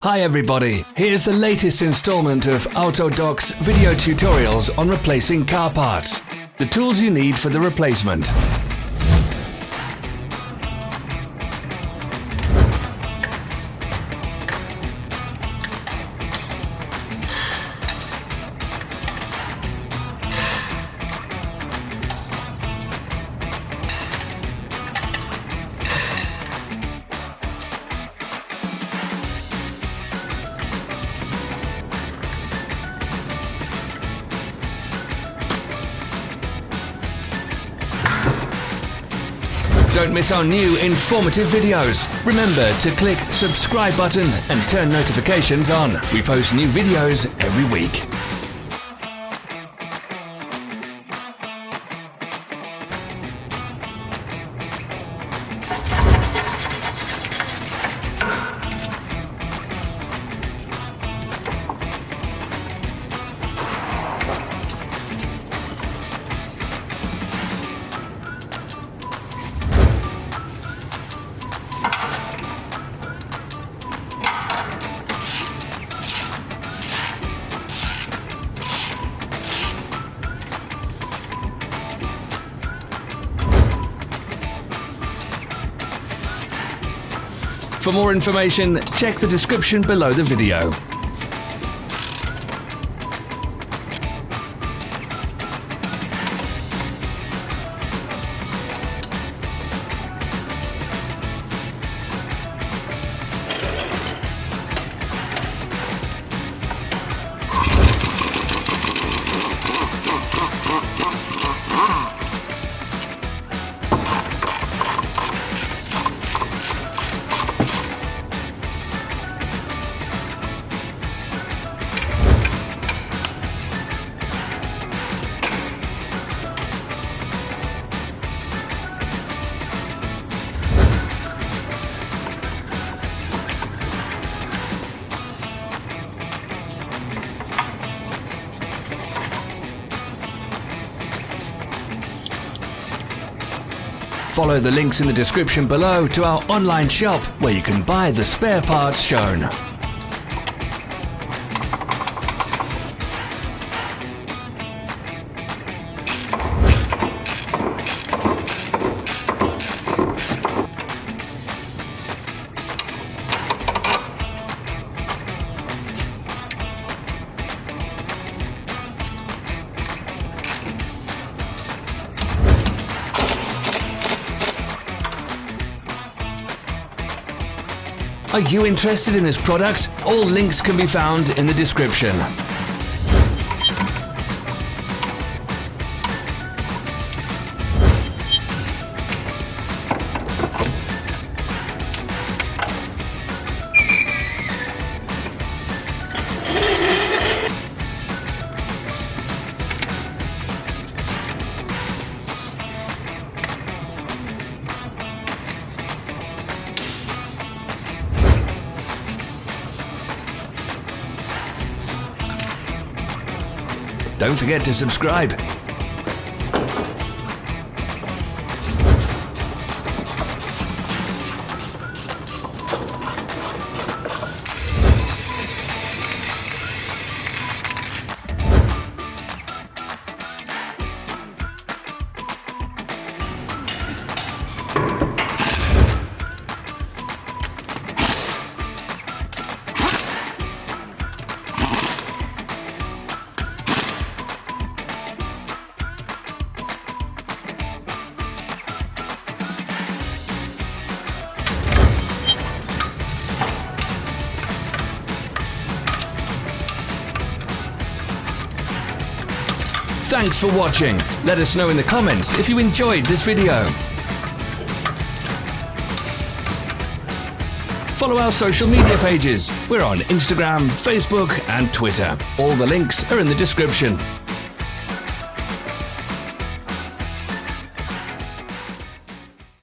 Hi everybody, here's the latest installment of Autodoc's video tutorials on replacing car parts. The tools you need for the replacement. Don't miss our new informative videos. Remember to click subscribe button and turn notifications on. We post new videos every week. For more information, check the description below the video. Follow the links in the description below to our online shop where you can buy the spare parts shown. Are you interested in this product? All links can be found in the description. Don't forget to subscribe. Thanks for watching. Let us know in the comments if you enjoyed this video. Follow our social media pages. We're on Instagram, Facebook and Twitter. All the links are in the description.